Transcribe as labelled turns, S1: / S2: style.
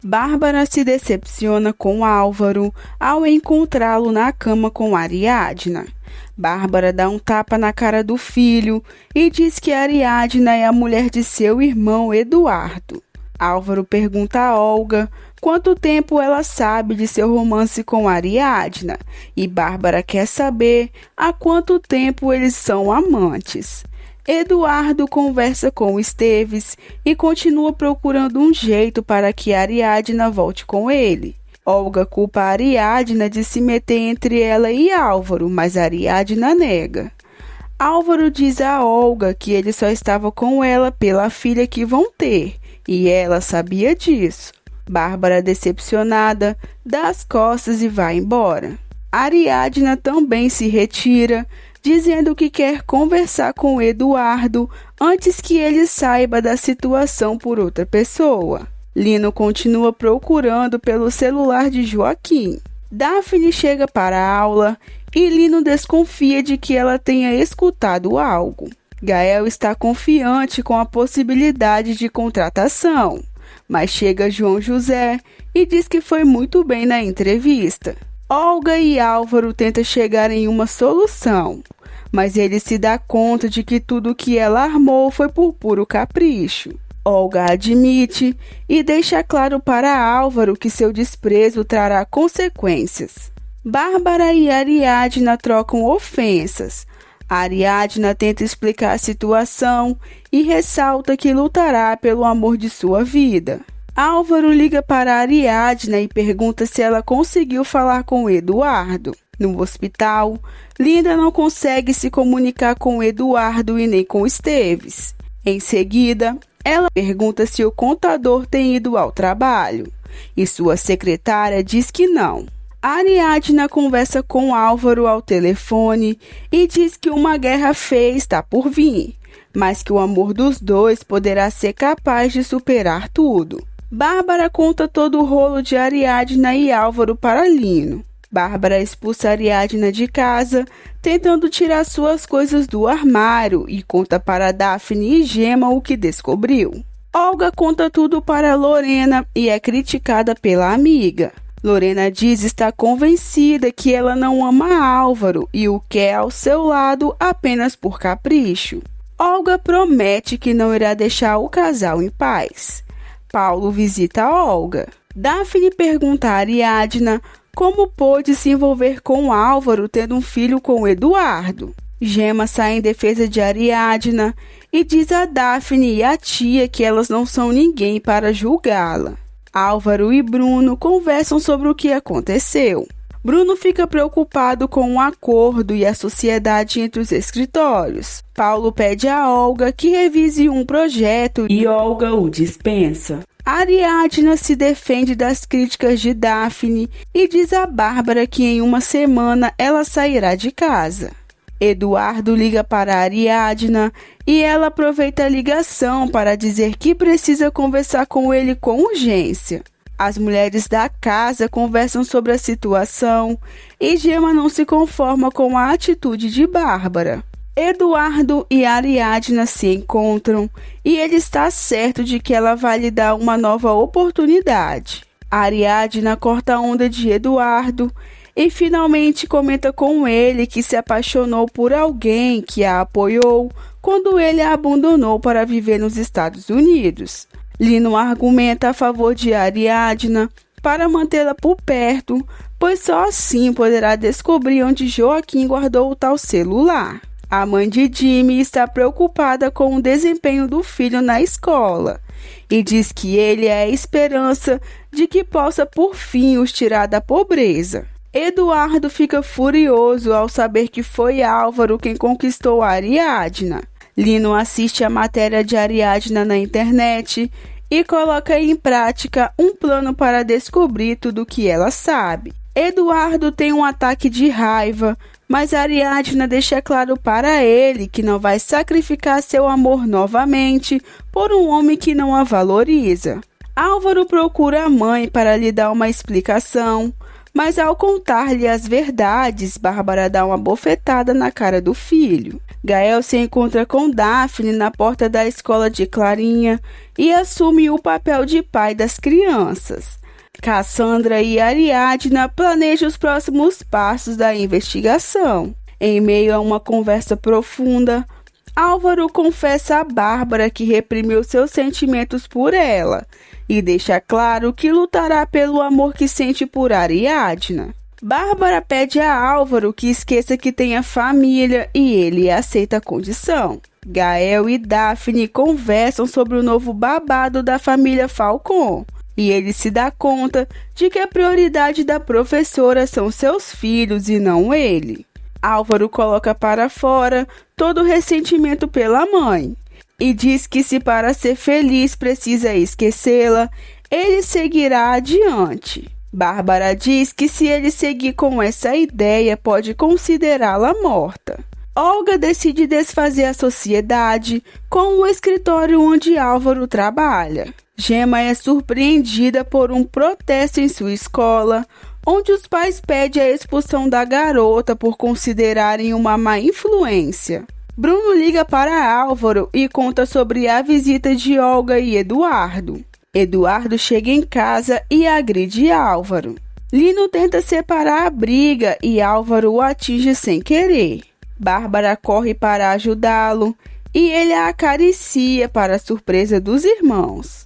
S1: Bárbara se decepciona com Álvaro ao encontrá-lo na cama com Ariadna. Bárbara dá um tapa na cara do filho e diz que Ariadna é a mulher de seu irmão Eduardo. Álvaro pergunta a Olga quanto tempo ela sabe de seu romance com Ariadna e Bárbara quer saber há quanto tempo eles são amantes. Eduardo conversa com Esteves e continua procurando um jeito para que Ariadna volte com ele. Olga culpa Ariadna de se meter entre ela e Álvaro, mas Ariadna nega. Álvaro diz a Olga que ele só estava com ela pela filha que vão ter, e ela sabia disso. Bárbara, decepcionada, dá as costas e vai embora. Ariadna também se retira, dizendo que quer conversar com Eduardo antes que ele saiba da situação por outra pessoa. Lino continua procurando pelo celular de Joaquim. Daphne chega para a aula e Lino desconfia de que ela tenha escutado algo. Gael está confiante com a possibilidade de contratação, mas chega João José e diz que foi muito bem na entrevista. Olga e Álvaro tentam chegar em uma solução, mas ele se dá conta de que tudo que ela armou foi por puro capricho. Olga admite e deixa claro para Álvaro que seu desprezo trará consequências. Bárbara e Ariadna trocam ofensas. Ariadna tenta explicar a situação e ressalta que lutará pelo amor de sua vida. Álvaro liga para Ariadna e pergunta se ela conseguiu falar com Eduardo. No hospital, Linda não consegue se comunicar com Eduardo e nem com Esteves. Em seguida, ela pergunta se o contador tem ido ao trabalho, e sua secretária diz que não. Ariadna conversa com Álvaro ao telefone e diz que uma guerra feia está por vir, mas que o amor dos dois poderá ser capaz de superar tudo. Bárbara conta todo o rolo de Ariadna e Álvaro para Lino. Bárbara expulsa Ariadna de casa, tentando tirar suas coisas do armário e conta para Daphne e Gema o que descobriu. Olga conta tudo para Lorena e é criticada pela amiga. Lorena diz estar convencida que ela não ama Álvaro e o quer ao seu lado apenas por capricho. Olga promete que não irá deixar o casal em paz. Paulo visita Olga. Daphne pergunta a Ariadna como pôde se envolver com Álvaro tendo um filho com Eduardo. Gema sai em defesa de Ariadna e diz a Daphne e a tia que elas não são ninguém para julgá-la. Álvaro e Bruno conversam sobre o que aconteceu. Bruno fica preocupado com o acordo e a sociedade entre os escritórios. Paulo pede a Olga que revise um projeto e Olga o dispensa. Ariadna se defende das críticas de Daphne e diz a Bárbara que em uma semana ela sairá de casa. Eduardo liga para Ariadna e ela aproveita a ligação para dizer que precisa conversar com ele com urgência. As mulheres da casa conversam sobre a situação e Gema não se conforma com a atitude de Bárbara. Eduardo e Ariadna se encontram e ele está certo de que ela vai lhe dar uma nova oportunidade. Ariadna corta a onda de Eduardo e finalmente comenta com ele que se apaixonou por alguém que a apoiou quando ele a abandonou para viver nos Estados Unidos. Lino argumenta a favor de Ariadna para mantê-la por perto, pois só assim poderá descobrir onde Joaquim guardou o tal celular. A mãe de Jimmy está preocupada com o desempenho do filho na escola e diz que ele é a esperança de que possa por fim os tirar da pobreza. Eduardo fica furioso ao saber que foi Álvaro quem conquistou a Ariadna. Lino assiste a matéria de Ariadna na internet e coloca em prática um plano para descobrir tudo o que ela sabe. Eduardo tem um ataque de raiva, mas Ariadna deixa claro para ele que não vai sacrificar seu amor novamente por um homem que não a valoriza. Álvaro procura a mãe para lhe dar uma explicação, Mas ao contar-lhe as verdades, Bárbara dá uma bofetada na cara do filho. Gael se encontra com Daphne na porta da escola de Clarinha e assume o papel de pai das crianças. Cassandra e Ariadna planejam os próximos passos da investigação. Em meio a uma conversa profunda, Álvaro confessa a Bárbara que reprimiu seus sentimentos por ela e deixa claro que lutará pelo amor que sente por Ariadna. Bárbara pede a Álvaro que esqueça que tenha família e ele aceita a condição. Gael e Daphne conversam sobre o novo babado da família Falcon e ele se dá conta de que a prioridade da professora são seus filhos e não ele. Álvaro coloca para fora todo o ressentimento pela mãe e diz que se para ser feliz precisa esquecê-la, ele seguirá adiante. Bárbara diz que se ele seguir com essa ideia, pode considerá-la morta. Olga decide desfazer a sociedade com o escritório onde Álvaro trabalha. Gemma é surpreendida por um protesto em sua escola, onde os pais pedem a expulsão da garota por considerarem uma má influência. Bruno liga para Álvaro e conta sobre a visita de Olga e Eduardo. Eduardo chega em casa e agride Álvaro. Lino tenta separar a briga e Álvaro o atinge sem querer. Bárbara corre para ajudá-lo e ele a acaricia para a surpresa dos irmãos.